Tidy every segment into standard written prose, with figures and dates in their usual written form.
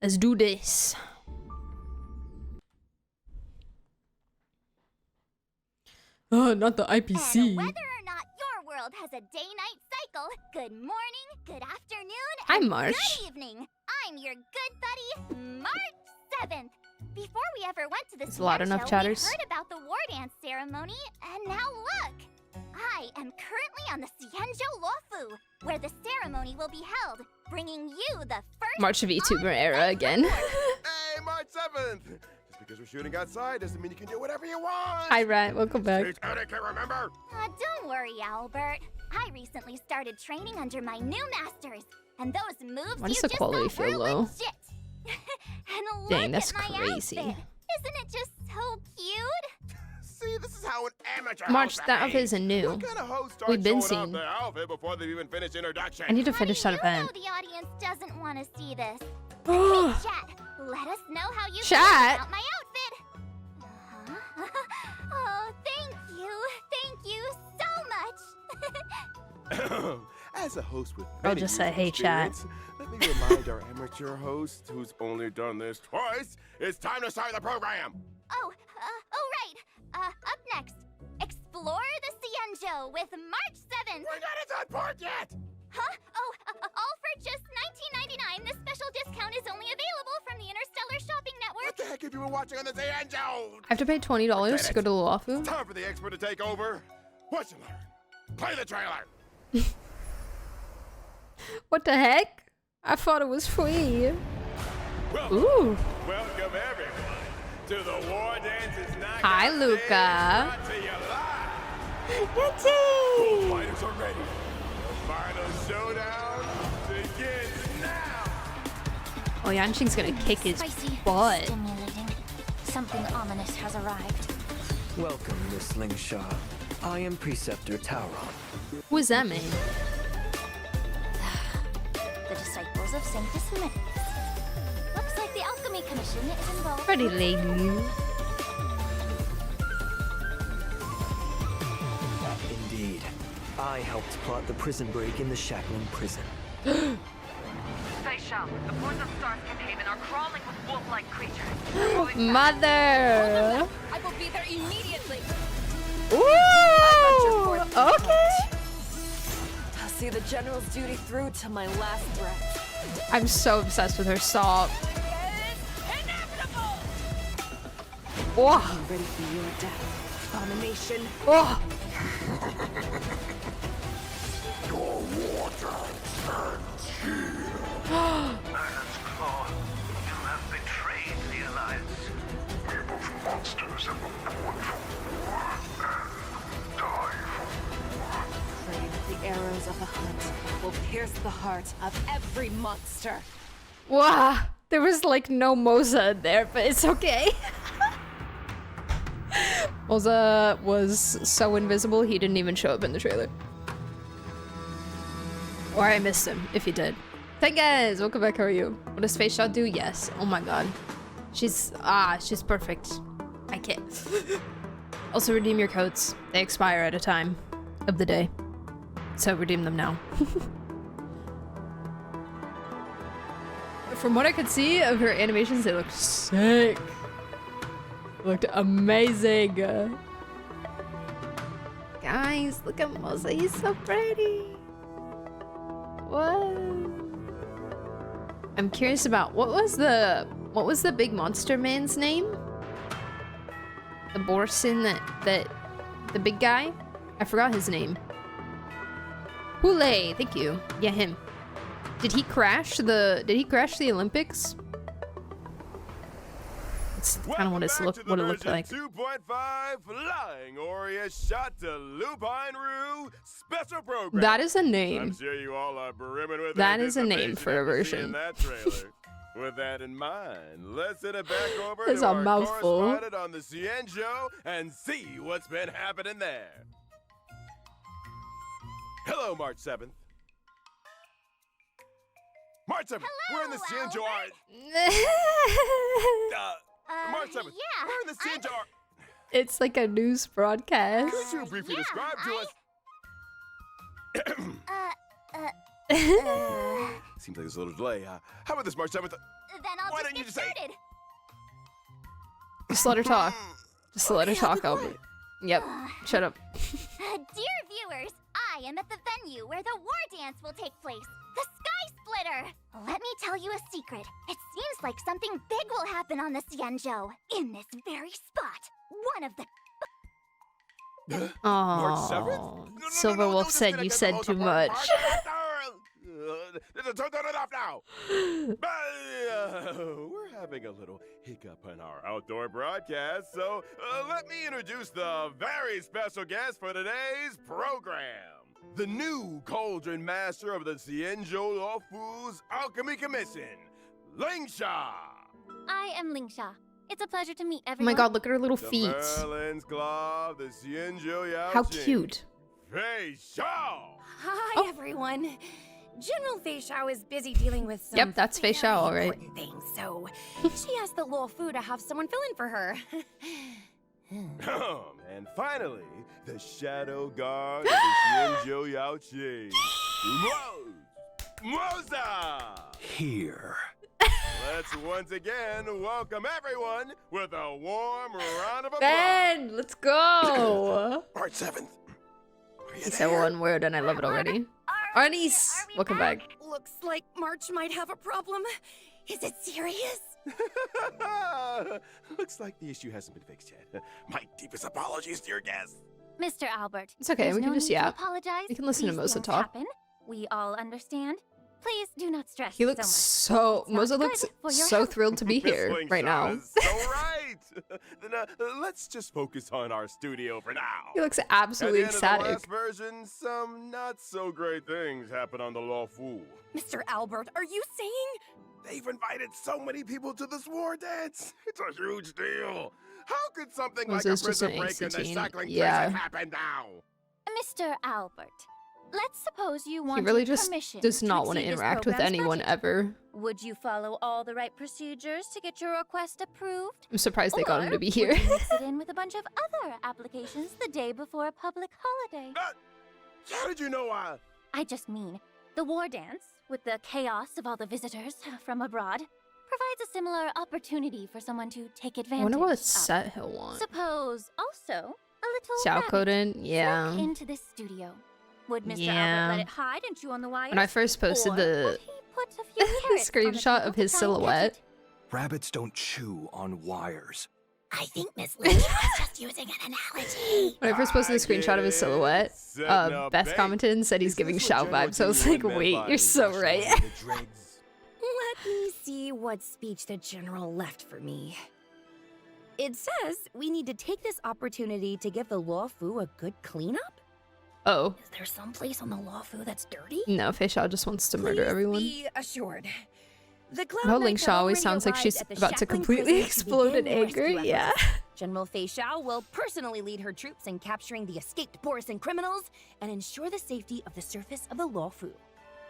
Let's do this. Not the IPC. And whether or not your world has a day-night cycle, good morning, good afternoon, Hi, and Marsh. good evening. I'm your good buddy, March 7th. Before we ever went to the It's a lot enough chatters. we heard about the war dance ceremony, and now look. I am currently on the Xianzhou Luofu, where the ceremony will be held, bringing you the first March of VTuber era again. Hey, March 7th! Just because we're shooting outside doesn't mean you can do whatever you want! Hi, Rat. Welcome back. It's out, I can't remember! Don't worry, Albert. I recently started training under my new masters, and those moves Why you does the just quality saw feel were low? legit. And Dang, look that's at my crazy. outfit. Isn't it just so cute? See, this is how an amateur March, host that outfit behaves. isn't new. What kind of host We've been starts showing off seeing. their outfit before they've even finished introduction? I need to finish that You event. know the audience doesn't want to see this. Hey, chat, let us know how you feel Chat? about my outfit. Oh, thank you so much. As a host with I'll many just years say, of "Hey, chat." experience, let me remind our amateur host, who's only done this twice, it's time to start the program! Oh, right. Up next, explore the Xianzhou with March 7th. We're not at that part yet! Huh? Oh, all for just $19.99. This special discount is only available from the Interstellar Shopping Network. What the heck have you been watching on the Xianzhou? I have to pay $20 to go to the Luofu? Time for the expert to take over. What you learn? Play the trailer! What the heck? I thought it was free. Welcome, Ooh. welcome everyone to the War Dances Knockout Hi, Stage, Luca. brought to you live. Yeti! Both fighters are ready. The final showdown begins now. Oh, Yanqing's gonna kick his butt. Stimulating. Something ominous has arrived. Welcome, Miss Slingshot. I am Preceptor Tauron. Who is that, man? The disciples of Sanctus Mix. Looks like the Alchemy Commission is involved. Pretty lady. Indeed. I helped plot the prison break in the Shackling prison. Feixiao, the poison stars containment are crawling with wolf-like creatures. Mother! I will be there immediately. Ooh! Okay. I'll see the general's duty through to my last breath. I'm so obsessed with her stop. It's inevitable! Oh! I'm ready for your death, abomination. Oh! Iron's Claw, you have betrayed the Alliance. We're both monsters and were born for war and die for war. Pray that the arrows of the hunt will pierce the heart of every monster. Wow! There was like no MOZE in there, but it's okay. MOZE was so invisible, he didn't even show up in the trailer. Or I missed him, if he did. Hey guys, welcome back, how are you? What does Feixiao do? Yes. Oh my god. She's perfect. I can't. Also redeem your codes. They expire at a time of the day. So redeem them now. From what I could see of her animations, they looked sick. Looked amazing. Guys, look at MOZE. He's so pretty. What? I'm curious about what was the big monster man's name? The Borson that the big guy? I forgot his name. Hule, thank you. Yeah, him. Did he crash the Olympics? That's kind of what it looked like. 2.5 Flying Aureus Shot to Lupine Rue special program. That is a I'm name. sure you all are brimming with That is a name for a anticipation version. after seeing that trailer. With that in mind, let's send it back over It's to a our mouthful. correspondent on the Xianzhou and see what's been happening there. Hello, March 7th. March 7th, we're in the Xianzhou. March 7th, yeah, we're in the Xianzhou. It's like a news broadcast. Could you briefly yeah, describe to us? Uh, Seems like there's a little delay. How about this, March 7th? Then I'll What didn't you get just say? started. Just let her talk. Just let her talk, Albert. Yep. Shut up. Dear viewers, I am at the venue where the war dance will take place. The Sky Splitter! Let me tell you a secret. It seems like something big will happen on the Xianzhou. In this very spot. One of the... March 7th? Oh, Silverwolf said you said too much. Turn it off now. We're having a little hiccup in our outdoor broadcast, so let me introduce the very special guest for today's program. The new Cauldron Master of the Xianzhou Luofu's Alchemy Commission, Lingsha. I am Lingsha. It's a pleasure to meet Oh everyone. my god, look at her little The feet. Merlin's Glove, the Xianzhou Yao How Jing. cute. Feixiao. Hi, everyone. General Feixiao is busy deling with some Yep, that's Feixiao, all right. important things, so she asked the Luofu to have someone fill in for her. And finally, the Shadow Guard of the Xianzhou Yao Jing, MOZE. Here. Let's once again welcome everyone with a warm round of applause. Ben, let's go. March 7th. Are you He said one word and I love it already. Arnis, welcome back. Looks like March might have a problem. Is it serious? Looks like the issue hasn't been fixed yet. My deepest apologies to your guests. Mr. Albert. It's okay, there's we can no just need to yap. apologize. We can listen to These MOZE things talk. happen. We all understand. Please do not stress He looks so so... MOZE not looks good for your so health. thrilled to be Miss here Lingshaw right now. is so right. Then let's just focus on our studio for now. He looks At absolutely the end of the ecstatic. last version, some not so great things happened on the Luofu. Mr. Albert, are you saying? They've invited so many people to this war dance. It's a huge deal. How could something MOZE like a is just prison an break angsty in the teen. shackling Yeah. prison happen now? Mr. Albert, let's suppose you He wanted really just permission does not want to exceed this interact with program's anyone budget. ever. Would you follow all the right procedures to get your request approved? I'm surprised they got him to be Or here. would you mix it in with a bunch of other applications the day before a public holiday? How did you know I just mean, the war dance, with the chaos of all the visitors from abroad, provides a similar opportunity for someone to take I advantage wonder what of. set he'll want. Suppose also a little Xiao rabbit Koden, yeah. snuck into this studio. Would Mr. Yeah. Albert let it hide and chew on the wires? When I first posted Or the would he put a few carrots on the screenshot table of to his try and catch silhouette. it? Rabbits don't chew on wires. I think Miss Lingshaw is just using an analogy. When I first posted the screenshot of his silhouette, Beth commented and said he's giving Xiao vibes. So I was like, wait, you're so right. Let me see what speech the general left for me. It says we need to take this opportunity to give the Luofu a good cleanup. Oh, Is there some place on the Luofu that's dirty? no, Feixiao just wants to murder Please everyone. Be assured. The Cloud How Knights Lingshaw have always already sounds like arrived she's at the about to shackling completely prison to explode in begin anger. rescue Yeah. efforts. General Feixiao will personally lead her troops in capturing the escaped Borisan criminals and ensure the safety of the surface of the Luofu.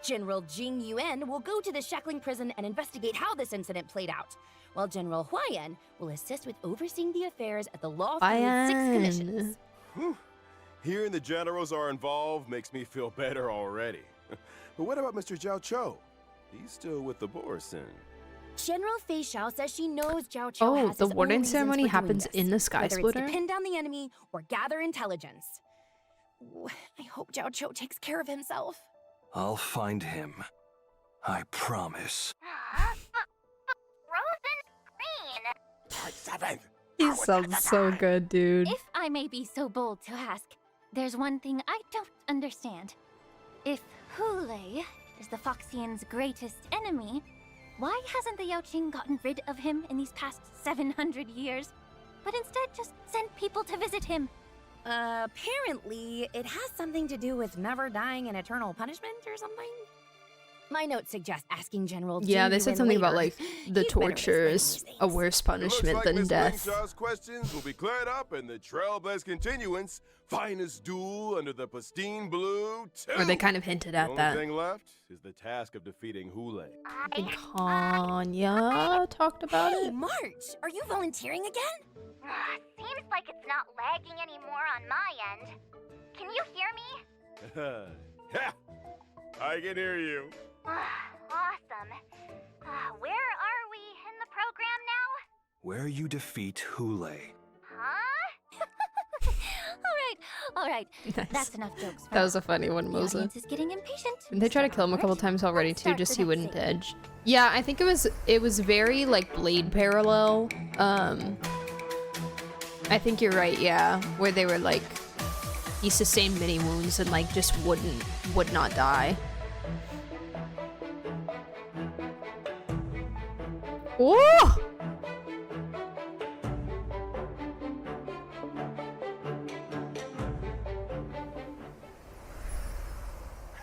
General Jing Yuan will go to the shackling prison and investigate how this incident played out, while General Huayan will assist with overseeing the affairs at the Luofu's 6 commissions. Whew. Hearing the generals are involved makes me feel better already. But what about Mr. Zhao Cho? He's still with the Borisan. General Feixiao says she knows Zhao Cho Oh, has the his own warden reasons ceremony for doing happens this, in the Sky whether Splitter? it's to pin down the enemy or gather intelligence. Ooh, I hope Zhao Cho takes care of himself. I'll find him. I promise. Frozen green. March 7th. He sounds so good, dude. If I may be so bold to ask, there's one thing I don't understand. If Hule is the Foxian's greatest enemy, why hasn't the Yaoqing gotten rid of him in these past 700 years, but instead just sent people to visit him? Apparently, it has something to do with never dying in eternal punishment or something. My notes suggest asking General Yeah, Jing they said Yuan something about later. like the He's better at torture explaining is these a things. worse It looks punishment like than Miss death. Lingshaw's questions will be cleared up in the Trailblaze Continuance finest duel under the pristine blue 2. Or they kind of hinted The at only that. thing left is the task of defeating Hule. I think Kanya talked about Hey, it. March, are you volunteering again? Seems like it's not lagging anymore on my end. Can you hear me? Yeah, I can hear you. Awesome. Where are we in the where you defeat Hule. Huh? All right. Nice. That's enough jokes. That was a funny one, The Moza. audience is getting impatient. Didn't they try to Step kill him a couple forward. times already Let's too, start just the he next wouldn't scene. edge? Yeah, I think it was very like Blade parallel. I think you're right, yeah. Where they were like he sustained many wounds and like just would not die. Oh!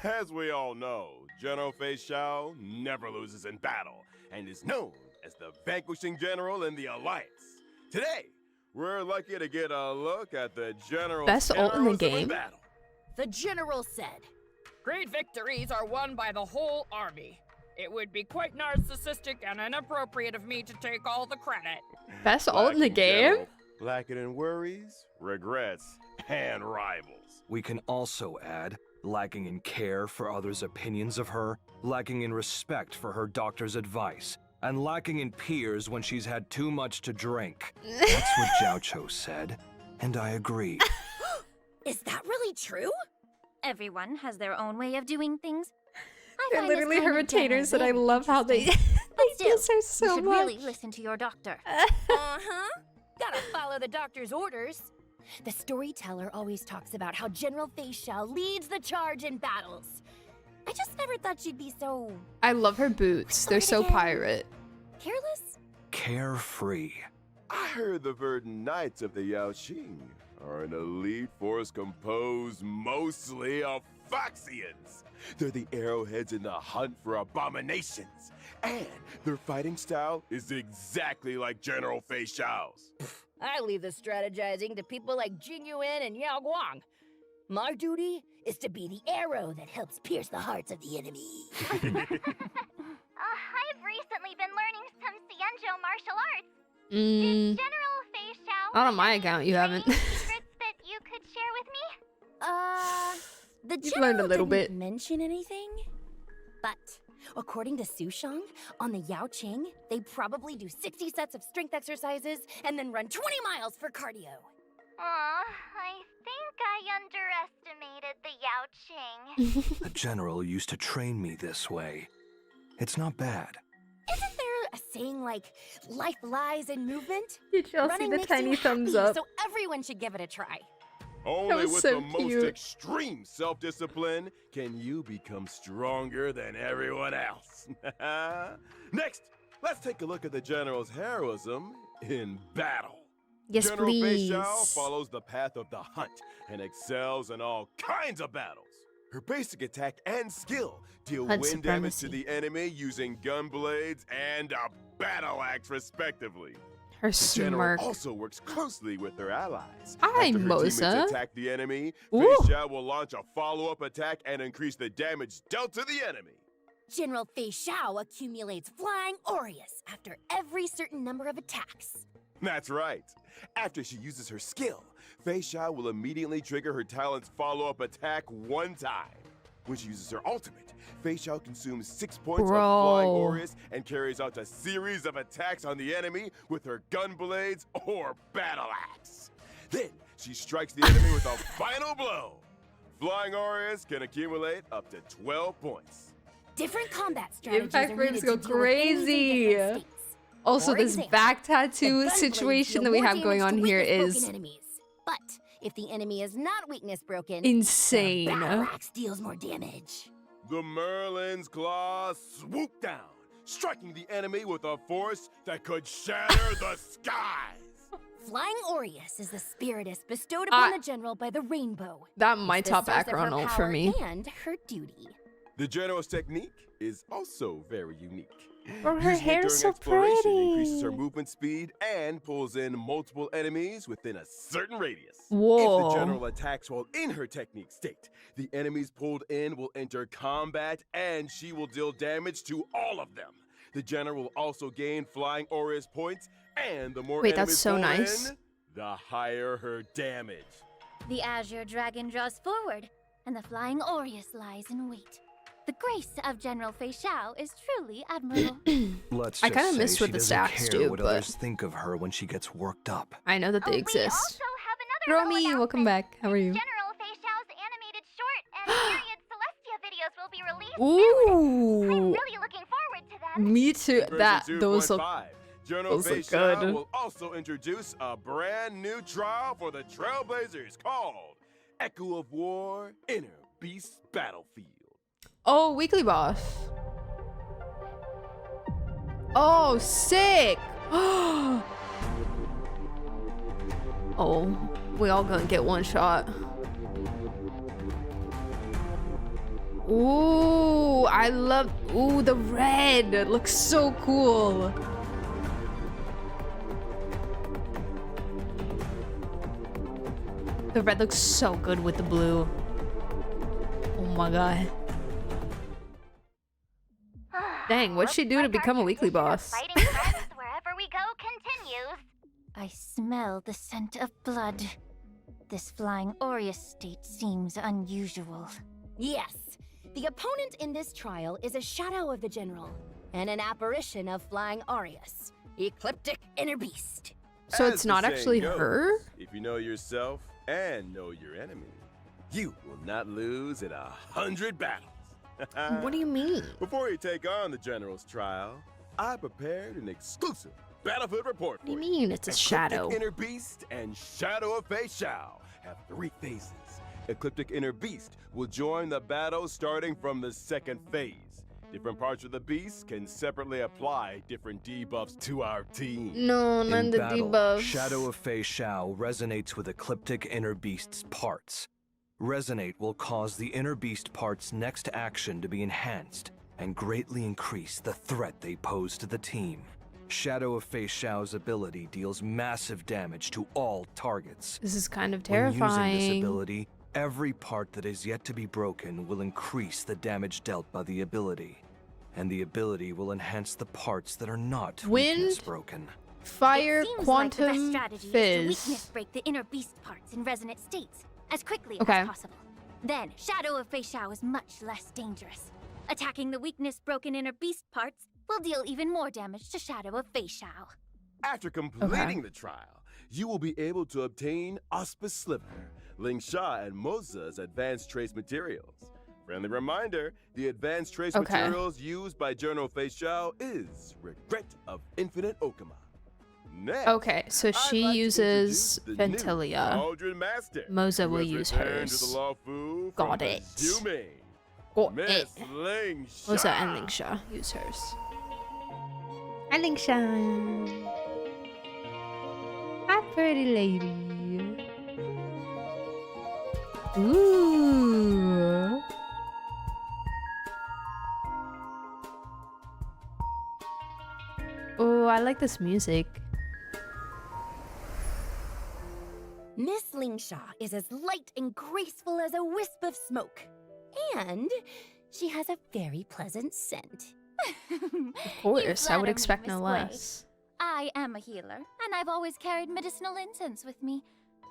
As we all know, General Feixiao never loses in battle and is known as the vanquishing general in the Alliance. Today, we're lucky to get a look at the general's Best ult in the heroism game? battle. The general said, Great victories are won by the whole army. It would be quite narcissistic and inappropriate of me to take all the credit. Best ult in the Lacking game? general, lacking in worries, regrets, and rivals. We can also add, lacking in care for others' opinions of her, lacking in respect for her doctor's advice, and lacking in peers when she's had too much to drink. That's what Jiao said, and I agree. is that really true? Everyone has their own way of doing things. I They're find this literally kind her of demo retainers and I very love how they interesting. But they diss her you so should much. really listen to your doctor. Uh-huh. Gotta follow the doctor's orders. The storyteller always talks about how General Feixiao leads the charge in battles. I just never thought she'd be so I love her boots. They're so again. pirate. careless. Carefree. I heard the Verdant Knights of the Yaoqing are an elite force composed mostly of Foxians. They're the arrowheads in the hunt for abominations. And their fighting style is exactly like General Feixiao's. I leave the strategizing to people like Jing Yuan and Yao Guang. My duty is to be the arrow that helps pierce the hearts of the enemy. I've recently been learning some Xianzhou martial arts. Mm, General Feixiao not on my account, you haven't. secrets that you could share with me? The You've general learned a little didn't bit. mention anything, but according to Sushang, on the Yaoqing, they probably do 60 sets of strength exercises and then run 20 miles for cardio. I think I underestimated the Yaoqing. The general used to train me this way. It's not bad. Isn't there a saying like, life lies in movement? Did y'all see Running the makes tiny you thumbs happy, up? So everyone should give it a try. Only was with so the most cute. extreme self-discipline can you become stronger than everyone else. Next, let's take a look at the general's heroism in battle. Yes, General please. Feixiao follows the path of the hunt and excels in all kinds of battles. Her basic attack and skill deal Hunt wind damage to supremacy. the enemy using gun blades and a battle axe, respectively. Her The general smirk. also works closely with her allies. Hi, After her teammates Moza. attack the enemy, Ooh. Feixiao will launch a follow-up attack and increase the damage dealt to the enemy. General Feixiao accumulates Flying Aureus after every certain number of attacks. That's right. After she uses her skill, Feixiao will immediately trigger her talent's follow-up attack one time. When she uses her ultimate, Feixiao consumes 6 points of Flying Bro. Aureus and carries out a series of attacks on the enemy with her gun blades or battle axe. Then she strikes the enemy with a final blow. Flying Aureus can accumulate up to 12 points. Different combat strategies Impact are frames needed go to deal with enemies in crazy. different states. Also, For this example, back the tattoo gun situation blades that we deal more have going damage on to here weakness-broken is enemies. But if the enemy is not weakness broken, insane. the battle axe deals more damage. The Merlin's Claw swoop down, striking the enemy with a force that could shatter the skies. Flying Aureus is the spiritus bestowed upon I- the general by the rainbow. That my It's the top source of her background ult for power me. And her duty. The general's technique is also very unique. Oh, her Using it hair's during so exploration increases her pretty. movement speed and pulls in multiple enemies within a certain radius. Whoa. If the general attacks while in her technique state, the enemies pulled in will enter combat and she will deal damage to all of them. The general will also gain Flying Aureus points, and the more Wait, enemies that's so pulled nice. in, the higher her damage. The Azure Dragon draws forward, and the Flying Aureus lies in wait. The grace of General Feixiao is truly admirable. Let's I just kinda say miss what she the doesn't stats care do, what but- others think of her when she gets worked up. I know that they We exist. also have another Romy, little welcome announcement. back. How are you? General Feixiao's animated short and period Celestia videos will be released soon. I'm Ooh. really looking forward to them. Me too. That Version those look 2.5. General those look Feixiao good. will also introduce a brand new trial for the Trailblazers called Echo of War Inner Beast Battlefield. Oh, weekly boss. Oh, sick. Oh, we all gonna get one shot. Ooh, I love. Ooh, the red. It looks so cool. The red looks so good with the blue. Oh my god. Dang, what'd she do to become a weekly boss? Fighting friends wherever we go continues. I smell the scent of blood. This flying Aureus state seems unusual. Yes, the opponent in this trial is a shadow of the general and an apparition of flying Aureus, ecliptic inner beast. So As it's the not saying actually goes, her? If you know yourself and know your enemy, you will not lose in 100 battles. What do you mean? Before you take on the general's trial, I prepared an exclusive battlefield report What do for you mean it's a Ecliptic shadow? Inner Beast and Shadow of Feixiao have 3 phases. Ecliptic Inner Beast will join the battle starting from the second phase. Different parts of the beast can separately apply different debuffs to our team. No, not In the battle, debuffs. Shadow of Feixiao resonates with Ecliptic Inner Beast's parts. Resonate will cause the Inner Beast part's next action to be enhanced and greatly increase the threat they pose to the team. Shadow of Feixiao's ability deals massive damage to all targets. This is kind of When using this terrifying. ability, every part that is yet to be broken will increase the damage dealt by the ability. And the ability will enhance the parts that are not weakness Wind, broken. Fire, It seems quantum, like the best strategy is to fizz. weakness break the inner beast parts in resonant states as quickly Okay. as possible. Then, Shadow of Feixiao is much less dangerous. Attacking the weakness broken inner beast parts will deal even more damage to Shadow of Feixiao. After completing the trial, you will be able to obtain Auspice Sliver, Feixiao and MOZE's advanced trace materials. Friendly reminder, the advanced trace Okay. materials used by General Feixiao is Regret of Infinite Okama. Next, Okay, so I'd she like to uses introduce the new Ventilia. Cauldron Master, MOZE who will has use returned hers. To the Law Fu Got from it. Izumi. Got Miss it. Feixiao. MOZE and Lingsha use hers. And Lingsha. Hi, pretty lady. Ooh. Oh, I like this music. Miss Lingsha is as light and graceful as a wisp of smoke. And she has a very pleasant scent. Of course, I would expect no less. I am a healer, and I've always carried medicinal incense with me.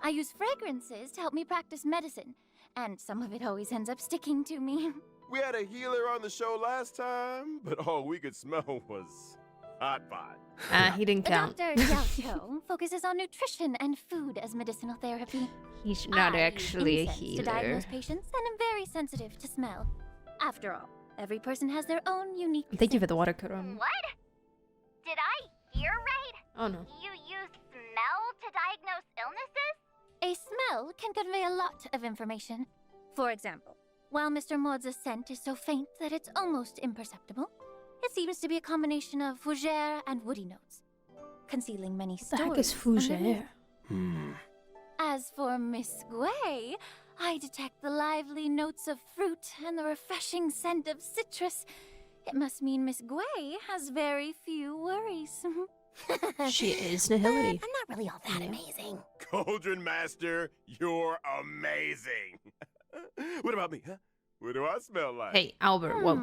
I use fragrances to help me practice medicine, and some of it always ends up sticking to me. We had a healer on the show last time, but all we could smell was hot pot. He didn't count. Dr. Xiaoqiu focuses on nutrition and food as medicinal therapy. He's not I use actually a incense healer. to diagnose patients, and am very sensitive to smell. After all, every person has their own unique. Thank you for scent. the water, Kurum. What? Did I hear right? Oh no. You use smell to diagnose illnesses? A smell can convey a lot of information. For example, while Mr. Maud's scent is so faint that it's almost imperceptible, it seems to be a combination of fougere and woody notes, concealing many What the heck is stories underneath. fougere? As for Miss Gui, I detect the lively notes of fruit and the refreshing scent of citrus. It must mean Miss Gui has very few worries. She is Nihility. I'm not really all that amazing. Cauldron Master, you're amazing. What about me, huh? What do I smell like? Hey, Albert, whoa.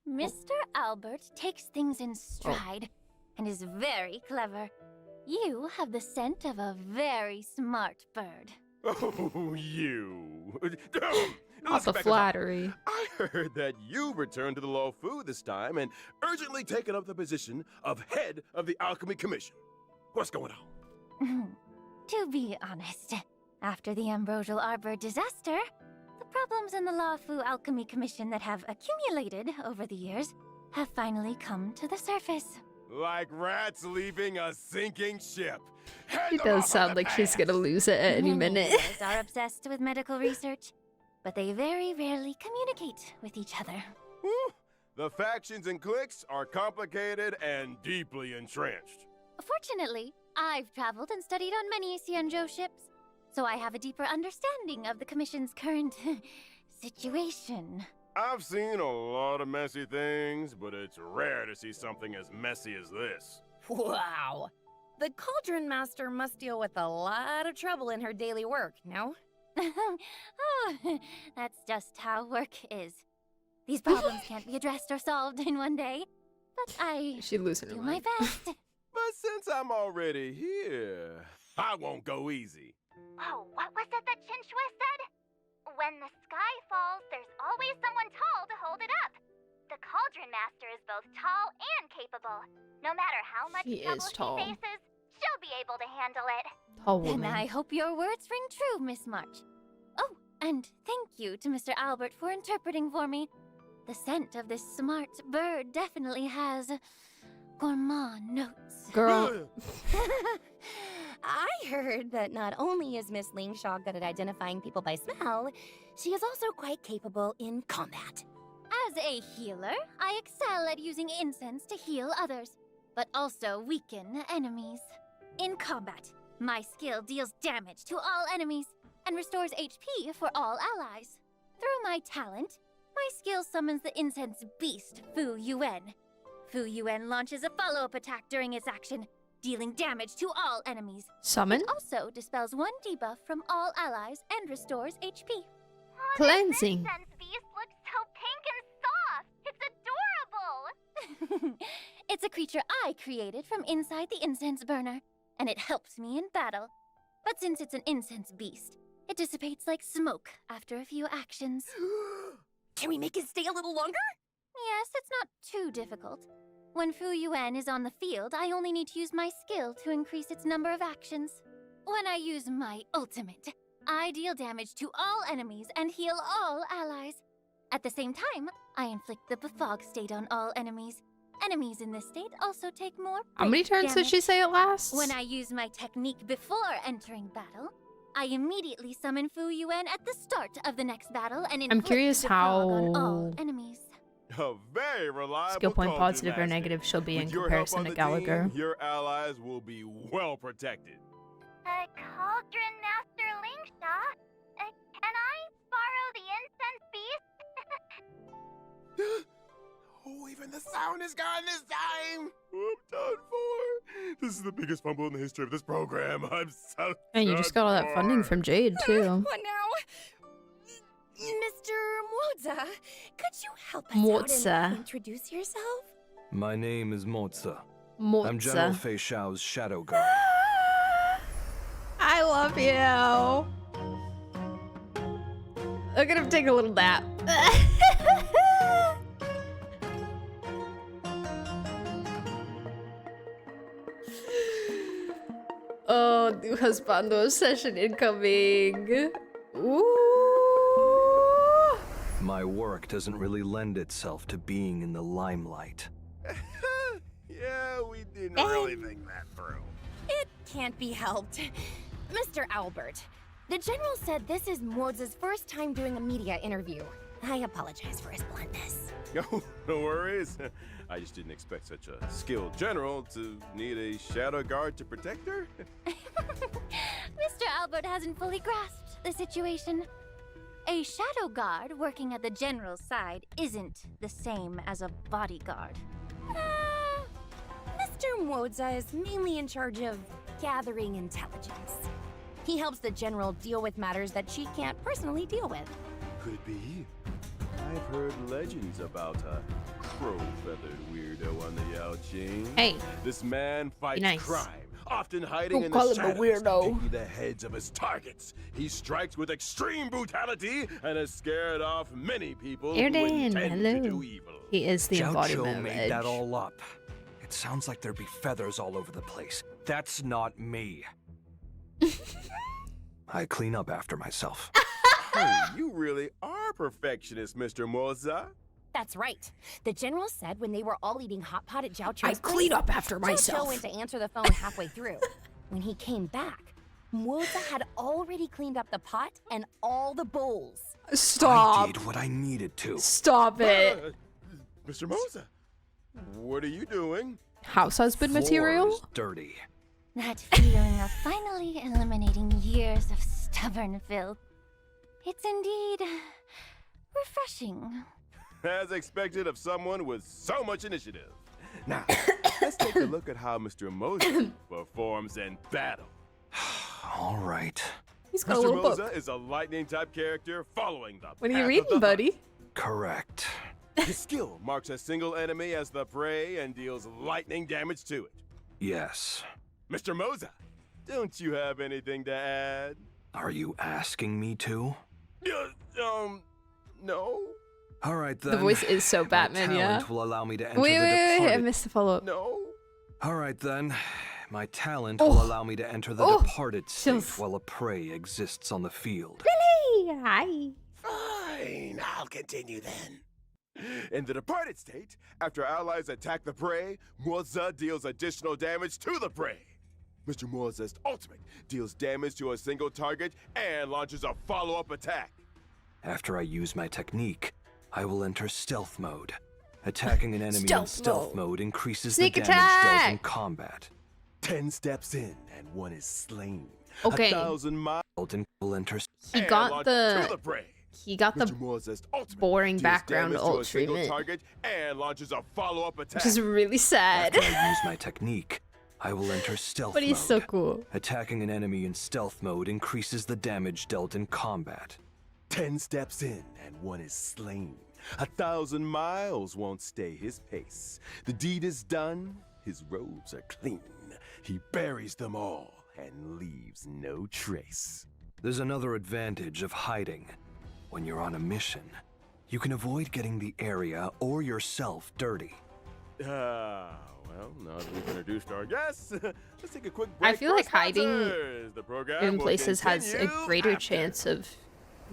Mr. Albert takes things in stride and is very clever. You have the scent of a very smart bird. Oh, you. Lots of Listen, Becca, flattery. I heard that you returned to the Law Fu this time and urgently taken up the position of head of the Alchemy Commission. What's going on? To be honest, after the Ambrosial Arbor disaster, the problems in the Law Fu Alchemy Commission that have accumulated over the years have finally come to the surface. Like rats leaving a sinking ship. She does sound like she's gonna lose it at any minute. Many are obsessed with medical research, but they very rarely communicate with each other. Whew. The factions and cliques are complicated and deeply entrenched. Fortunately, I've traveled and studied on many Xianzhou ships, so I have a deeper understanding of the Commission's current situation. I've seen a lot of messy things, but it's rare to see something as messy as this. Wow. The Cauldron Master must deal with a lot of trouble in her daily work, no? Oh, that's just how work is. These problems can't be addressed or solved in one day, but I She losing her do my mind. best. But since I'm already here, I won't go easy. Oh, what was it that Chinchua said? When the sky falls, there's always someone tall to hold it up. The Cauldron Master is both tall and capable. No matter how much He trouble is tall. she faces, she'll be able to handle it. Tall Then woman. I hope your words ring true, Miss March. Oh, and thank you to Mr. Albert for interpreting for me. The scent of this smart bird definitely has gourmand notes. Girl. I heard that not only is Miss Lingshaw good at identifying people by smell, she is also quite capable in combat. As a healer, I excel at using incense to heal others, but also weaken enemies. In combat, my skill deals damage to all enemies and restores HP for all allies. Through my talent, my skill summons the incense beast Fu Yuan. Fu Yuan launches a follow-up attack during its action, dealing damage to all enemies. Summon? It also dispels one debuff from all allies and restores HP. Cleansing. This incense beast looks so pink and soft. It's adorable. It's a creature I created from inside the incense burner, and it helps me in battle. But since it's an incense beast, it dissipates like smoke after a few actions. Can we make it stay a little longer? Yes, it's not too difficult. When Fu Yuan is on the field, I only need to use my skill to increase its number of actions. When I use my ultimate, I deal damage to all enemies and heal all allies. At the same time, I inflict the befog state on all enemies. Enemies in this state also take more How many turns did damage. she say it lasts? When I use my technique before entering battle, I immediately summon Fu Yuan at the start of the next battle and inflict curious the fog on how- all enemies. A very reliable Skill point Cauldron positive or Master. negative she'll be in With your help comparison on to the Gallagher. team, your allies will be well protected. Cauldron Master Lingsha, can I borrow the incense beast? Oh, even the sound is gone this time. I'm done for. This is the biggest fumble in the history of this program. I'm so And you just got all that funding from Jade, too. What now? Mr. Moza, could you help us Moza. out and introduce yourself? My name is Moza. I'm General Moza. Feixiao's shadow guard. I love you. Look at him take a little nap. Oh, new husbando session incoming. Ooh. My work doesn't really lend itself to being in the limelight. Yeah, we didn't really think that through. It can't be helped. Mr. Albert, the General said this is Moza's first time doing a media interview. I apologize for his bluntness. No, no worries. I just didn't expect such a skilled general to need a shadow guard to protect her. Mr. Albert hasn't fully grasped the situation. A shadow guard working at the general's side isn't the same as a bodyguard. Mr. Moza is mainly in charge of gathering intelligence. He helps the General deal with matters that she can't personally deal with. Could it be? I've heard legends about a crow-feathered weirdo on the Yao Qing. Hey. This man fights nice. crime, often hiding in call the him a shadows, weirdo. taking the heads of his targets. He strikes with extreme brutality and has scared off many people who Erdan, intend hello. to do evil. He is the Jiao embodiment Zhou of made edge. that all up. It sounds like there'd be feathers all over the place. That's not me. I clean up after myself. Hey, you really are perfectionist, Mr. Moza. That's right. The general said when they were all eating hot pot at Zhao I Chou's clean place, up after Zhao myself. went to answer the phone halfway through. When he came back, Moza had already cleaned up the pot and all the bowls. Stop. I did what I needed to. Stop it. Mr. Moza, what are you doing? House husband material? Floor's dirty. That feeling of finally eliminating years of stubborn filth. It's indeed refreshing. As expected of someone with so much initiative. Now, let's take a look at how Mr. Moza performs in battle. All right. He's got a Mr. little book. Moza is a lightning-type character following the What are path you of reading, the buddy? hunt. Correct. His skill marks a single enemy as the prey and deals lightning damage to it. Yes. Mr. Moza, don't you have anything to add? Are you asking me to? No? All right then. The voice is so My Batman, yeah. talent will allow me to enter Wait, the I departed. missed the follow-up. No? All right then. My talent Oh. will allow me to enter the Oh. departed state Chills. while a prey exists on the field. Really? Hi. Fine, I'll continue then. In the departed state, after allies attack the prey, Moza deals additional damage to the prey. Mr. Moza's ultimate deals damage to a single target and launches a follow-up attack. After I use my technique, I will enter stealth mode. Attacking an enemy in stealth mode increases Sneak the damage dealt in attack! combat. 10 steps in and one is slain. Okay. 1,000 miles Elton will enter. He and got launch to the the prey. Mr. Moza's ultimate boring deals background damage to a ult single treatment. target and launches a follow-up attack. which is really sad. After I use my technique, I will enter stealth But mode. he's so cool. Attacking an enemy in stealth mode increases the damage dealt in combat. 10 steps in and one is slain. 1,000 miles won't stay his pace. The deed is done, his robes are clean. He buries them all and leaves no trace. There's another advantage of hiding. When you're on a mission, you can avoid getting the area or yourself dirty. Well, now that we've introduced our guests, let's take a quick break. I feel for like hiding sponsors. The program in will places has a continue greater after. chance of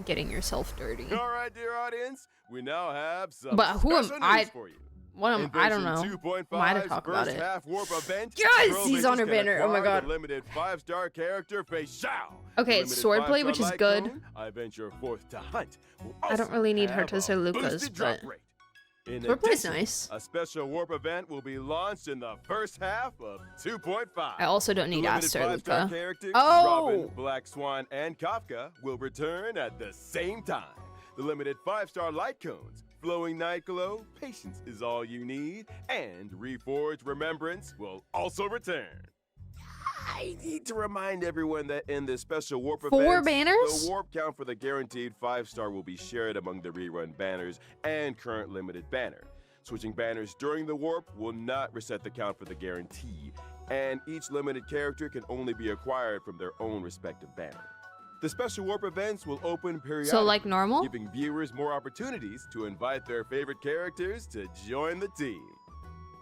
getting yourself dirty. All right, dear audience, we now have some But who am special I- news for you. What am I don't know. Invasion 2.5's Who am I to talk about first it? half warp event. Yes, Pro he's on her Ventures can banner. Oh my acquire god. the limited 5-star character Feixiao. Okay, The it's limited swordplay, 5-star which is light good. cone, I venture forth to hunt. will I don't also really need her have to a Sir Lucas, boosted drop but rate. In swordplay's addition, nice. A special warp event will be launched in the first half of 2.5. I also don't need The Aster limited 5-star Luca. characters, Oh! Robin, Black Swan, and Kafka will return at the same time. The limited 5-star light cones, Flowing Night Glow, Patience is all you need, and Reforged Remembrance will also return. I need to remind everyone that in this special warp Four event, banners? the warp count for the guaranteed 5-star will be shared among the rerun banners and current limited banner. Switching banners during the warp will not reset the count for the guarantee, and each limited character can only be acquired from their own respective banner. The special warp events will open periodically, So like normal? giving viewers more opportunities to invite their favorite characters to join the team.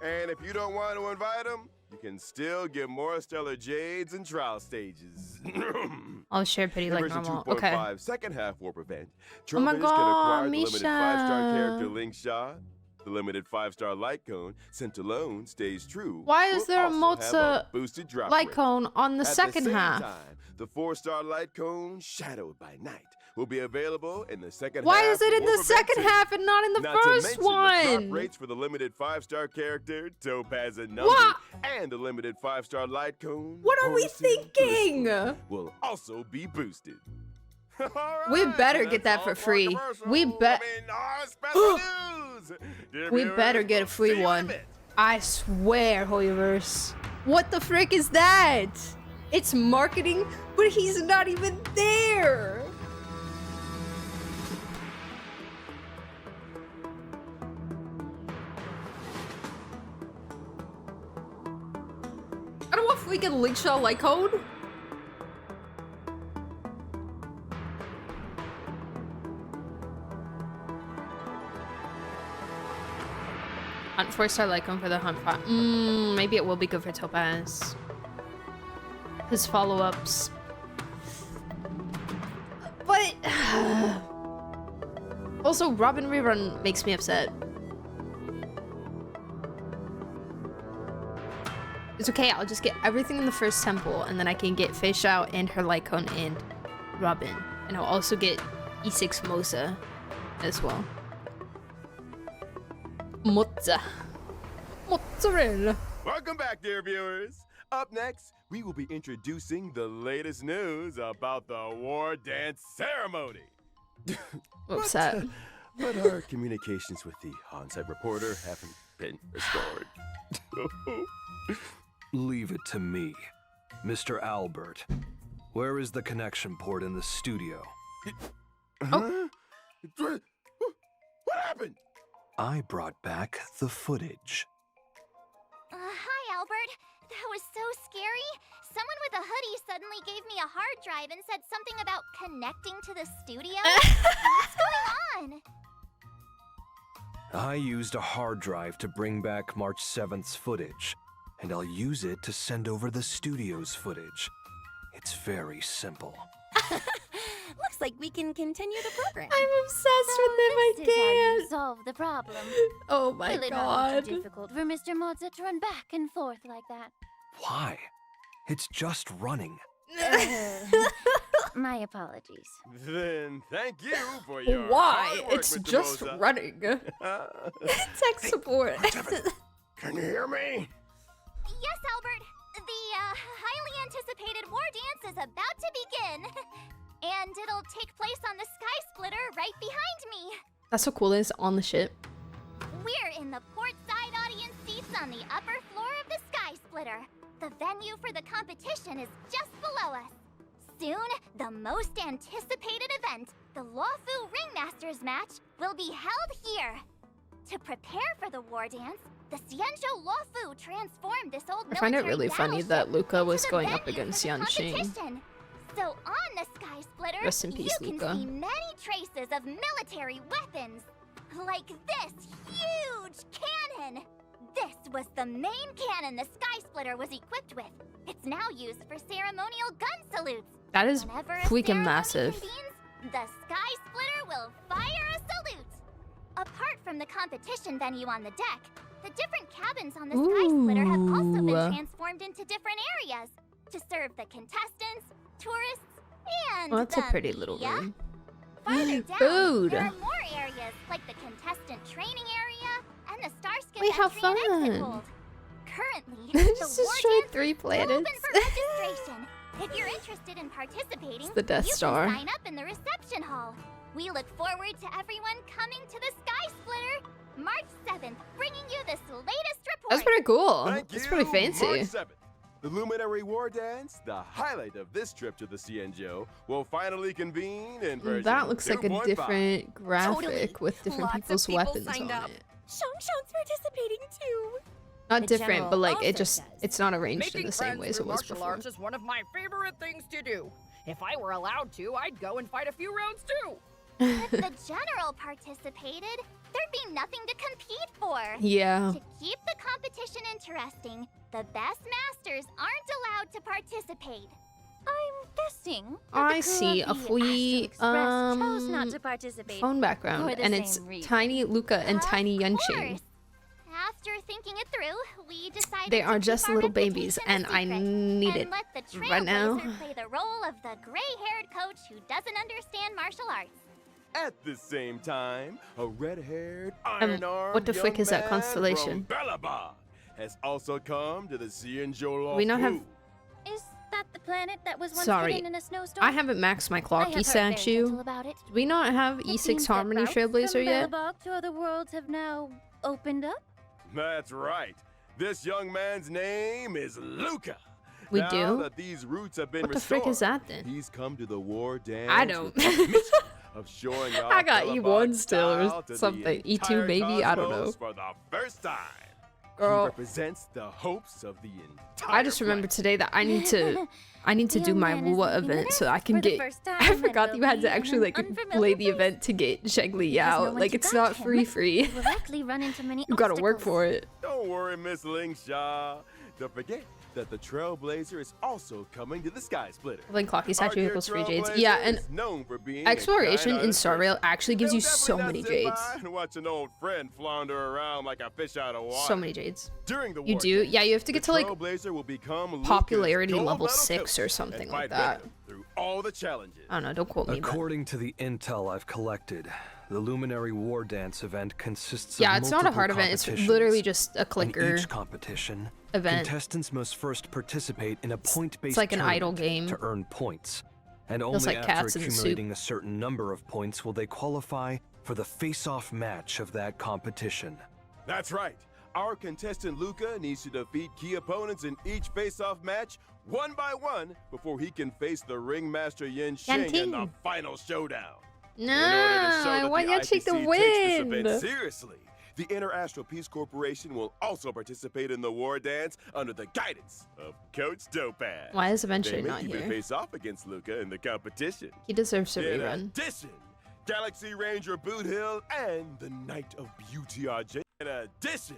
And if you don't want to invite them, you can still get more Stellar Jades and trial stages. I'll share pity like Version normal. 2.5 Okay. second half warp event. Oh my Trailblazers can god, acquire the limited Misha. 5-star character Link Shaw. The limited 5-star light cone, Sent Alone, stays true. Why is will there a also have Moza boosted drop light rate. cone on the At second the same half? time, the 4-star light cone, Shadowed by Night, will be available in the second Why half. is it in the warp event second too. half and not in the Not to first mention the drop one? rates for the limited 5-star character, Topaz and What? Number, and the limited 5-star light cone. What are we Horsey thinking? Blissful, will also be boosted. We Alright, better that's get that all for free. commercial. We bet- I mean, our special news. Dear We viewers, better get a we'll free see you in a one. bit. I swear, Hoyoverse. What the frick is that? It's marketing, but he's not even there. I don't want freaking Link Shell like code? Hunt 4-star Lycon for the hunt pot. Maybe it will be good for Topaz. His follow-ups. But also Robin rerun makes me upset. It's okay, I'll just get everything in the first temple and then I can get Feixiao and her Lycon and Robin. And I'll also get E6 MOZE as well. Mozzarella. Welcome back, dear viewers. Up next, we will be introducing the latest news about the war dance ceremony. Upset. But our communications with the on-site reporter haven't been restored. Leave it to me. Mr. Albert, where is the connection port in the studio? Huh? What happened? I brought back the footage. Hi, Albert. That was so scary. Someone with a hoodie suddenly gave me a hard drive and said something about connecting to the studio. What's going on? I used a hard drive to bring back March 7th's footage, and I'll use it to send over the studio's footage. It's very simple. Looks like we can continue the program. I'm obsessed with him, I This is how you can't. solve the problem. Oh my Will it not god. be too difficult for Mr. Moza to run back and forth like that? Why? It's just running. My apologies. Then thank you for your Why? hard work, It's Mr. just Moza. running. Tech support. Can you hear me? Yes, Albert. The highly anticipated war dance is about to begin. And it'll take place on the Sky Splitter right behind me. That's so cool. It's on the ship. We're in the port side audience seats on the upper floor of the Sky Splitter. The venue for the competition is just below us. Soon, the most anticipated event, the Lawfu Ringmasters match, will be held here. To prepare for the war dance, the Xianzhou Lawfu transformed this old I find it military really funny battleship that Luca was into the going up venue against for the Yanxing. competition. So on the Sky Splitter, Rest in peace, you Luca. can see many traces of military weapons. Like this huge cannon! This was the main cannon the Sky Splitter was equipped with. It's now used for ceremonial gun salutes. That is Whenever a freaking ceremony massive. convenes, the Sky Splitter will fire a salute. Apart from the competition venue on the deck, the different cabins on the Sky Splitter have also Ooh. been transformed into different areas to serve the contestants, tourists, and Well, that's a the pretty little media. room. Farther down, Food. there are more areas like the contestant training area and the Starskin Wait, how entry and exit fun. hold. Currently, Just the war destroyed dance 3 is open planets. for registration. If you're interested in participating, It's the Death you Star. can sign up in the reception hall. We look forward to everyone coming to the Sky Splitter, March 7th, bringing you this latest report. That's pretty cool. Thank That's you, pretty fancy. March 7th. The Luminary War Dance, the highlight of this trip to the Xianzhou, will finally convene in version That looks like a 2.5. different graphic Totally. with different Lots of people's people weapons signed on up. it. Shang-Shang's participating too. Not The different, general but like also it just says, it's not arranged in Making the same friends way as it through was martial before. arts is one of my favorite things to do. If I were allowed to, I'd go and fight a few rounds too. If the general participated, there'd be nothing to compete for. Yeah. To keep the competition interesting, the best masters aren't allowed to participate. I'm guessing that I the crew see of a the flea Astral Express chose not to participate. phone background, for the and it's same reason. Tiny Luca and Of Tiny Yanqing. course. After thinking it through, we decided They to are keep just our little babies, reputation and a I secret need and it let the right now. Trailblazer play the role of the gray-haired coach who doesn't understand martial arts. At the same time, a red-haired, iron-armed what the frick young is that man constellation? from Bellabog has also come to the Xianzhou We not have- Lawfu. Is that the planet that was once Sorry, hidden in a snowstorm? I haven't maxed my I have Clocky heard very statue. little about it. Do we not have It E6 seems that Harmony routes Trailblazer from yet? Bellabog to other worlds have now opened up. That's right. This young man's name is Luca. We now do? that these roots have been What the restored, frick is that then? He's come to the war dance. I don't. with the mission of showing off I got Bellabog E1 still or style to the something. E2 entire maybe? I don't know. cosmos for the first time. Girl. He represents the hopes of the entire I just remembered today that I need to do my Young man is Wuwa leaving event the so I nest can for the get. first time I and forgot that will you had be to in actually an like unfamiliar play the place. event to get Shengli Because out. no one Like to it's guide not him. free. You will likely run into many You gotta work obstacles. for it. Don't worry, Miss Lingshaw. Don't forget that the Trailblazer is also coming to the Sky Splitter. Playing Clocky Our statue dear equals free jades. Trailblazer Yeah, and is known for being a exploration in kind-hearted Star Rail person. actually gives you They'll so definitely many not sit jades. by and watch an old friend flounder around like a fish out of water. So many jades. During the You war do? days, Yeah, you have to get the to like Trailblazer will become Luca's popularity gold level medal 6 coach or something and like fight that. with him through all the challenges. I don't know, don't quote me. But According to the intel I've collected, the Luminary War Dance event consists yeah, of it's not a hard multiple event. It's competitions. literally just a In clicker each competition, event. contestants must first participate in a point-based like an idle tournament game. to earn points. And Feels only like after cats in the soup. accumulating a certain number of points will they qualify for the face-off match of that competition. That's right. Our contestant Luca needs to defeat key opponents in each face-off match one by one before he can face the ringmaster Yin Xing in the Ting. final showdown. no, In order to show I that want the Yanqing to IPC takes this win. event seriously, the Interastral Peace Corporation will also participate in the war dance under the guidance of Coach Topaz. Why is Eventually they may not even here? face off against Luca in the competition. He deserves to In rerun. addition, Galaxy Ranger Boot Hill and the Knight of Beauty are in addition.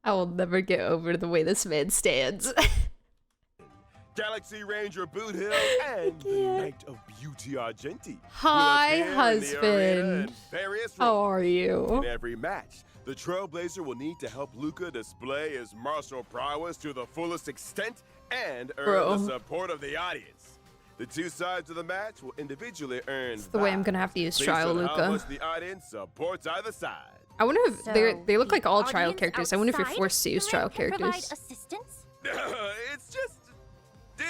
I will never get over the way this man stands. Galaxy Ranger Boot Hill and the Knight of Beauty Argenti. Hi, will appear in the arena husband. in various How roles. are you? In every match, the Trailblazer will need to help Luca display his martial prowess to the fullest extent and earn Bro. the support of the audience. The two sides of the match will individually earn That's the way I'm gonna have to use based Trial on how Luca. much the audience supports either side. I wonder if they look the like all trial audience characters. I wonder if you're outside forced to use the trial ring can provide characters. assistance? It's just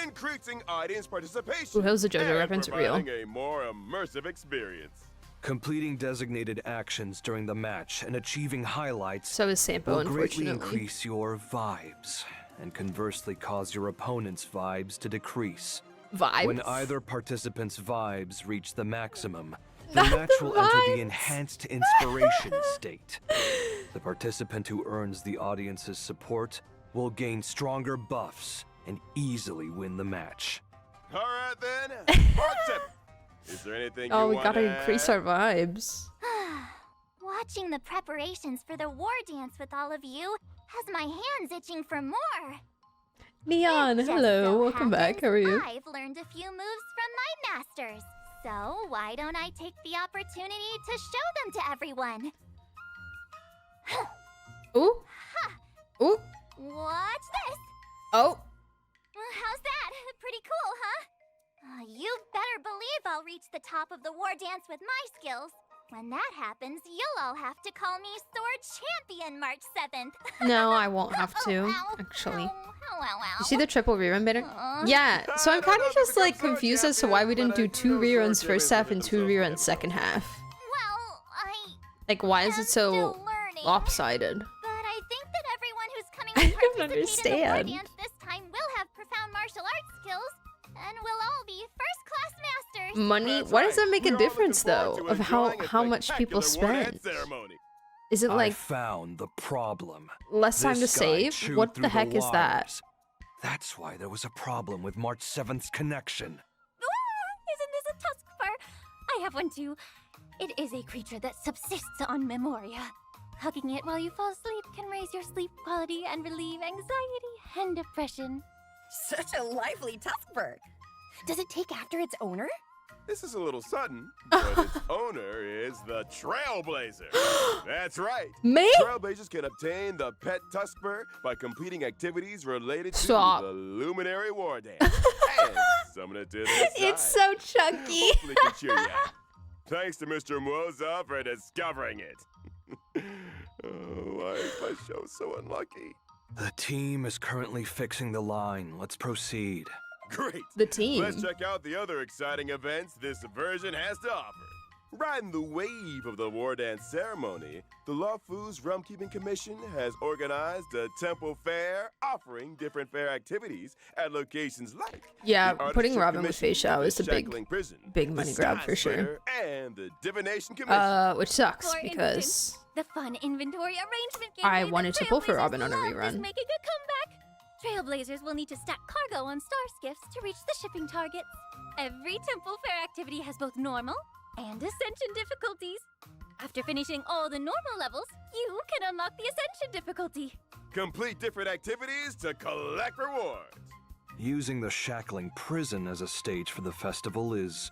increasing audience participation. Ooh, how's the JoJo and reference real? providing a more immersive experience. Completing designated actions during the match and achieving highlights So is Sampo, will greatly unfortunately. increase your vibes, and conversely cause your opponent's vibes to decrease. Vibes. When either participant's vibes reach the maximum, the Not match the will enter vibes. the enhanced inspiration state. The participant who earns the audience's support will gain stronger buffs and easily win the match. All right then, part 7. Is there anything Oh, you we want gotta to increase add? our vibes. Watching the preparations for the war dance with all of you has my hands itching for more. Neon, It just hello, so welcome back. How are you? I've learned a few moves from my masters. So why don't I take the opportunity to show them to everyone? Ooh. Ooh. Watch this. Oh. How's that? Pretty cool, huh? You better believe I'll reach the top of the war dance with my skills. When that happens, you'll all have to call me Sword Champion March 7th. No, I won't have to, Ow, actually. ow, ow, ow. You see the triple rerun banner? Yeah, so I'm kind of just like confused as to why we didn't do 2 reruns first half and 2 reruns second half. Well, Like, why is it so still learning. lopsided? But I think that everyone who's coming I to don't participate in the war understand. dance this time will have profound martial arts skills, and we'll all be first-class masters. Money? That's Why does right. that make We're a all difference, looking forward though, to of how enjoying a much people spectacular war dance spend? ceremony. Is it I like found the problem. less time to This guy save? chewed What through the heck is that? wires. That's why there was a problem with March 7th's connection. Isn't this a tuskfur? I have one too. It is a creature that subsists on memoria. Hugging it while you fall asleep can raise your sleep quality and relieve anxiety and depression. Such a lively tuskbird. Does it take after its owner? This is a little sudden, but its owner is the Trailblazer. That's right. Me? Trailblazers can obtain the pet Tuskbird by completing activities related to Stop. the Luminary War Dance and summon it to their side. It's so chunky. Hopefully can cheer you up. Thanks to Mr. MOZE for discovering it. Why is my show so unlucky? The team is currently fixing the line. Let's proceed. Great. The team. Let's check out the other exciting events this version has to offer. Riding the wave of the war dance ceremony, the Lawfu's Realm Keeping Commission has organized a temple fair offering different fair activities at locations like Yeah, the putting Artistry Robin with Commission, Feixiao the is a Shackling Prison, big the money grab for Sky sure. Splitter, and the Divination Commission. Which sucks For because instance, the fun inventory arrangement game I that wanted to pull for Trailblazers Robin on a love rerun. is making a comeback. Trailblazers will need to stack cargo on star skiffs to reach the shipping targets. Every temple fair activity has both normal and ascension difficulties. After finishing all the normal levels, you can unlock the ascension difficulty. Complete different activities to collect rewards. Using the Shackling Prison as a stage for the festival is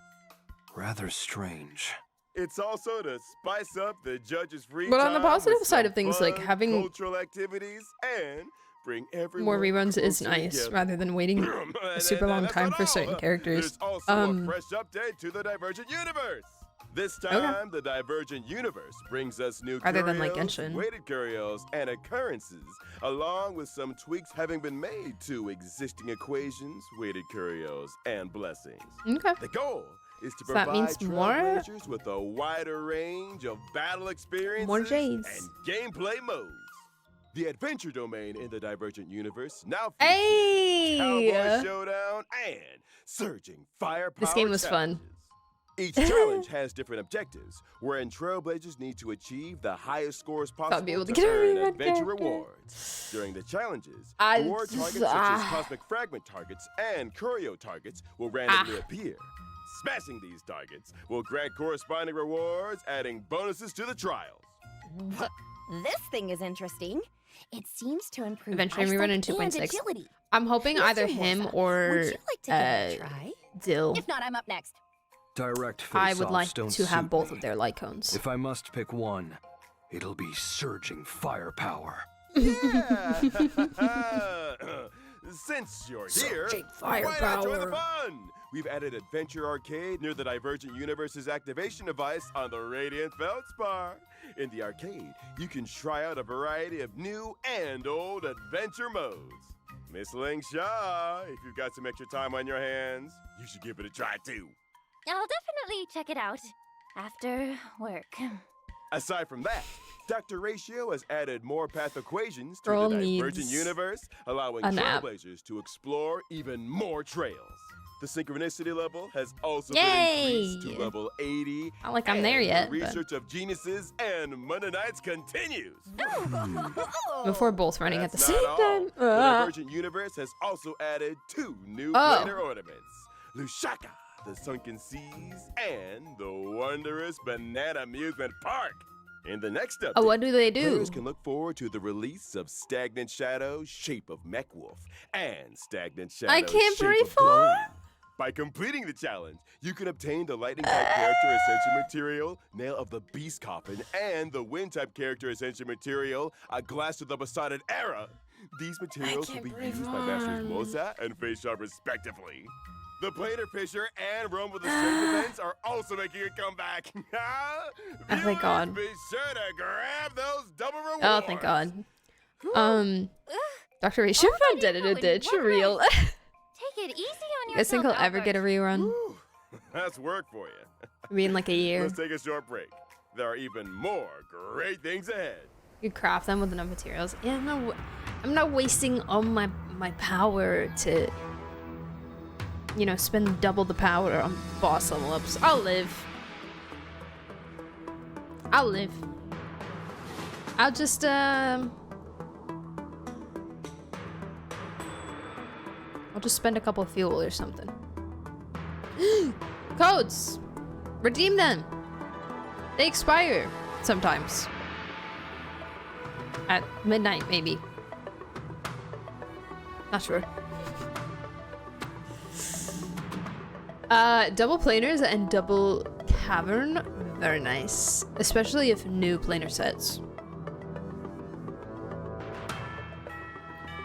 rather strange. It's also to spice up the judges' free But on the time positive with side some of things, like, fun having cultural activities and bring everyone more reruns is closer nice together. rather than waiting a super long That's time not for all. certain characters. There's also a fresh update to the Divergent Universe. This time, the Divergent Universe brings us new Rather than, like, curios, Genshin. weighted curios, and occurrences, along with some tweaks having been made to existing equations, weighted curios, and blessings. Okay. The goal is to So that provide means more- Trailblazers with a wider range of battle experiences More J's. and gameplay modes. The adventure domain in the Divergent Universe now Hey! Cowboy Showdown and Surging Firepower This game was fun. challenges. Each challenge has different objectives, wherein Trailblazers need to achieve the highest scores possible I'll be able to to get a earn rerun adventure character. rewards. During the challenges, I reward just- targets such as cosmic fragment targets and curio targets will randomly appear. Smashing these targets will grant corresponding rewards, adding bonuses to the trials. This thing is interesting. It seems to improve Eventually eyesight rerun in and 2.6. agility. I'm hoping either Listen, him Moza, or would you like to give it a try? Dill. If not, I'm up next. Direct I would face-offs like don't to have suit both me. of their light cones. If I must pick one, it'll be Surging Firepower. Yeah! Since you're here, Surging why not join the firepower. fun? We've added Adventure Arcade near the Divergent Universe's activation device on the Radiant Feldspar. In the arcade, you can try out a variety of new and old adventure modes. Miss Ling Shaw, if you've got some extra time on your hands, you should give it a try too. I'll definitely check it out after work. Aside from that, Dr. Ratio has added more path equations to Girl the Divergent needs Universe, allowing a nap. Trailblazers to explore even more trails. The synchronicity level has also Yay! been increased to level 80. Not like I'm and there yet, The but- research of geniuses and Monday Nights continues. Before both running at the That's same not all. time. The Ah. Divergent Universe has also added 2 new Oh. planar ornaments. Lushaka, the Sunken Seas, and the wondrous Banana Amusement Park. In the next update, Oh, what do they do? players can look forward to the release of Stagnant Shadow, Shape of Mech Wolf, and Stagnant Shadow, I can't Shape breathe of Gloom. for- By completing the challenge, you can obtain the Lightning type character ascension material, Nail of the Beast Coffin, and the Wind type character ascension material, A Glass of the Besotted Era. These materials will can't be breathe used by Masters on. MOZE and Feixiao respectively. The Planar Fisher and Rome with the Strength events are also making a comeback. Oh, thank Viewers, God. Be sure to grab those double rewards. Oh, thank God. Dr. Ray should have Already dead in a going ditch, one real. Take it easy on You guys think yourself, he'll ever get a rerun? Whew, that's work for you. Maybe in like a year. Let's take a short break. There are even more great things ahead. You craft them with enough materials. Yeah, I'm not wasting all my power to, you know, spend double the power on boss level ups. I'll live. I'll just I'll just spend a couple of fuel or something. Codes! Redeem them! They expire sometimes. At midnight, maybe. Not sure. Double planers and double cavern, very nice. Especially if new planar sets.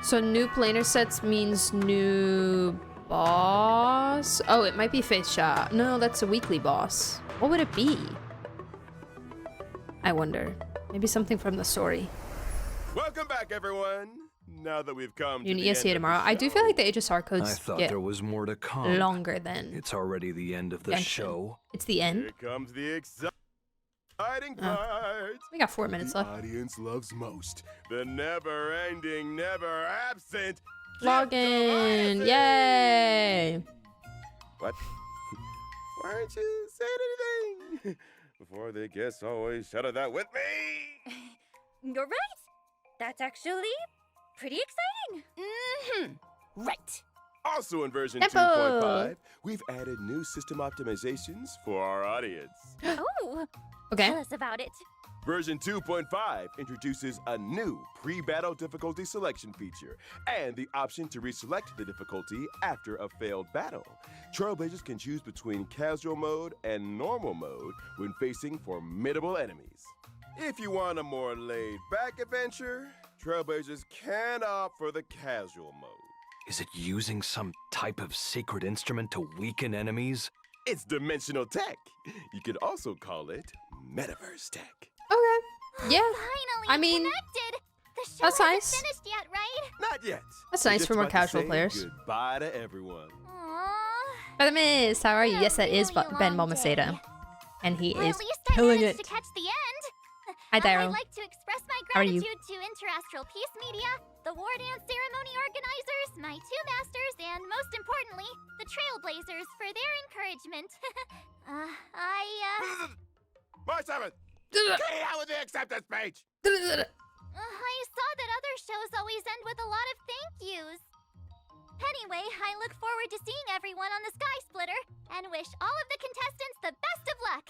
So new planar sets means new boss? Oh, it might be Feixiao. No, that's a weekly boss. What would it be? I wonder. Maybe something from the story. Welcome back, everyone. now that we've come to Doing the end ESA of tomorrow. the I do feel like the show. HSR I codes thought get there was more to come. longer than It's already the end of the Genshin. show. It's the end. Here comes the exciting part. We got 4 minutes The left. audience loves most. The never-ending, never-absent Login! Yay! What? Why aren't you saying anything? Before the guests always shouted that with me. You're right. That's actually pretty exciting. Mm-hmm. Right. Also in version Tempo. 2.5, we've added new system optimizations for our audience. Oh, Okay. tell us about it. Version 2.5 introduces a new pre-battle difficulty selection feature and the option to reselect the difficulty after a failed battle. Trailblazers can choose between casual mode and normal mode when facing formidable enemies. If you want a more laid-back adventure, Trailblazers can opt for the casual mode. Is it using some type of secret instrument to weaken enemies? It's dimensional tech. You could also call it metaverse tech. Okay. Yeah. Finally I mean, connected. The show that's hasn't nice. finished yet, right? Not yet. That's We're nice just for more about to casual say players. Goodbye to everyone. Aww. Brother Miss, how are you? A Yes, that is really Ben long Momaceda. day. And he Well, is at least I killing managed it. to catch the end. Hi, Daryl. I'd like to express my How are you? gratitude to Interastral Peace Media, the War Dance Ceremony organizers, my 2 masters, and most importantly, the Trailblazers for their encouragement. March 7th! Katie, how was the acceptance page? I saw that other shows always end with a lot of thank yous. Anyway, I look forward to seeing everyone on the Sky Splitter and wish all of the contestants the best of luck.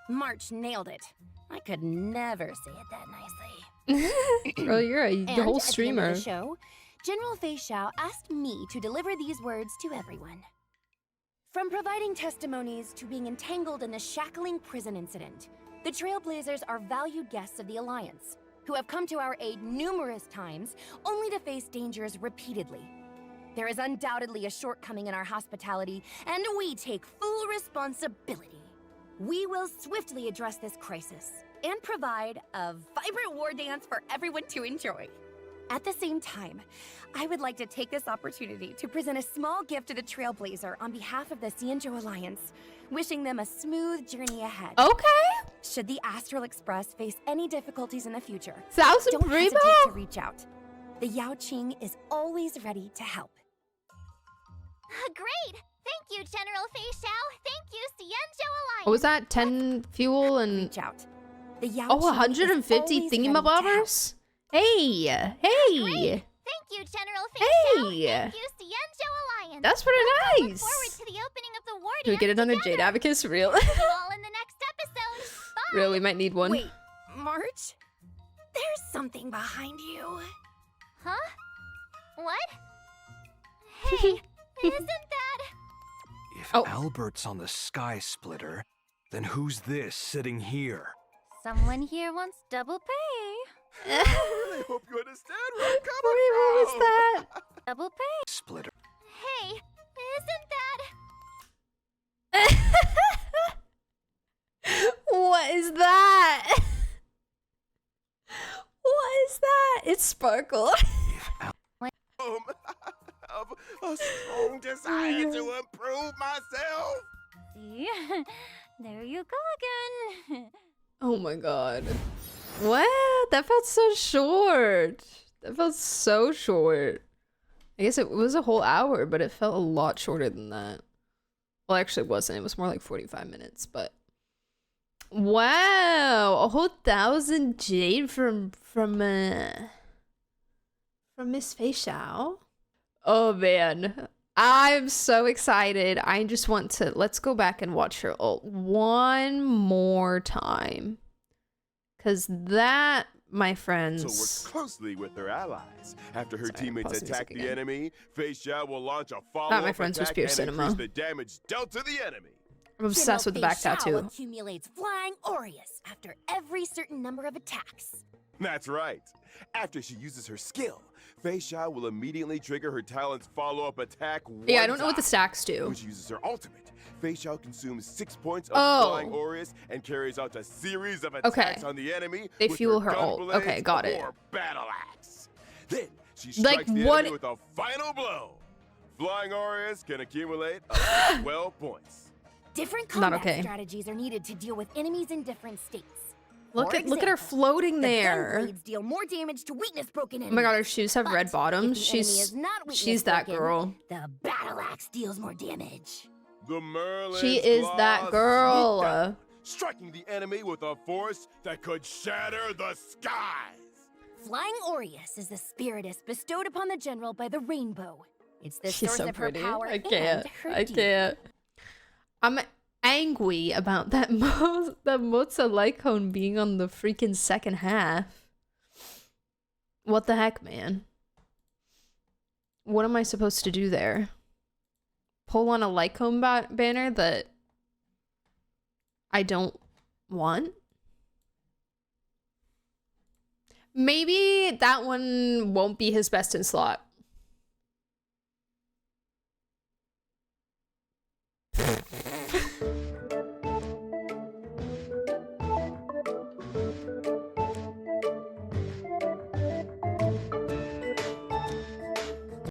March nailed it. I could never say it that nicely. Bro, you're the And whole at the end of streamer. the show, General Feixiao asked me to deliver these words to everyone. From providing testimonies to being entangled in the shackling prison incident, the Trailblazers are valued guests of the Alliance, who have come to our aid numerous times, only to face dangers repeatedly. There is undoubtedly a shortcoming in our hospitality, and we take full responsibility. We will swiftly address this crisis and provide a vibrant war dance for everyone to enjoy. At the same time, I would like to take this opportunity to present a small gift to the Trailblazer on behalf of the Xianzhou Alliance, wishing them a smooth journey ahead. Okay. Should the Astral Express face any difficulties in the future, Thousand don't Primo. hesitate to reach out. The Yao Qing is always ready to help. Great! Thank you, General Feixiao. Thank you, Xianzhou Alliance. What was that? 10 fuel and... Reach out. The Yao Oh, Qing is 150 always ready to help. thingamabobbers? Hey! Hey! Thank you, General Feixiao. Hey! Thank you, Xianzhou Alliance. That's pretty Look nice! forward to the opening of the war Do we get dance another together. Jade Abacus? Real? See you all in the next episode. Bye. Real, we might need one. Wait, March? There's something behind you. Huh? What? Hey, isn't that... If Oh. Albert's on the Sky Splitter, then who's this sitting here? Someone here wants double pay. I really hope you understand where I'm coming Wait, what was from. that? Double pay? Splitter. Hey, isn't that... What is that? What is that? It's Sparkle. Of a strong desire to improve myself. See? There you go again. Oh my god. What? That felt so short. That felt so short. I guess it was a whole hour, but it felt a lot shorter than that. Well, actually it wasn't. It was more like 45 minutes, but... Wow! A whole 1,000 jade from Miss Feixiao? Oh man. I'm so excited. I just want to... Let's go back and watch her ult one more time. Because that, my friends... So work closely with their allies. After her Sorry, teammates pause the attack music the again. enemy, Feixiao will launch a follow-up my friends with attack Spear and Cinema. increase the damage dealt to the enemy. I'm obsessed with the back General Feixiao tattoo. accumulates flying Aureus after every certain number of attacks. That's right. After she uses her skill, Feixiao will immediately trigger her talent's follow-up attack Yeah, I one don't know what the time. stacks do. When she uses her ultimate, Feixiao consumes 6 points of Oh. flying Aureus and carries out a series of attacks on the enemy. They with fuel her her ult. gun Okay, got it. or battle axe. Then she Like, strikes the what- enemy with a final blow. Flying Aureus can accumulate up to 12 points. Different Not combat okay. strategies are needed to deal with enemies in different states. Look For at her example, floating the there. gunblades deal more damage to weakness-broken Oh enemies. my god, her shoes have red But bottoms. if the enemy She's is not she's that weakness-broken, girl. The battle axe deals more damage. The Merlin's She is that claws girl. swoop down, striking the enemy with a force that could shatter the skies. Flying Aureus is the spiritus bestowed upon the general by the rainbow. It's the She's source so of her pretty. power I can't. and her I deed. can't. I'm angry about that that MOZE Lycone being on the freaking second half. What the heck, man? What am I supposed to do there? Pull on a Lycone banner that I don't want? Maybe that one won't be his best in slot.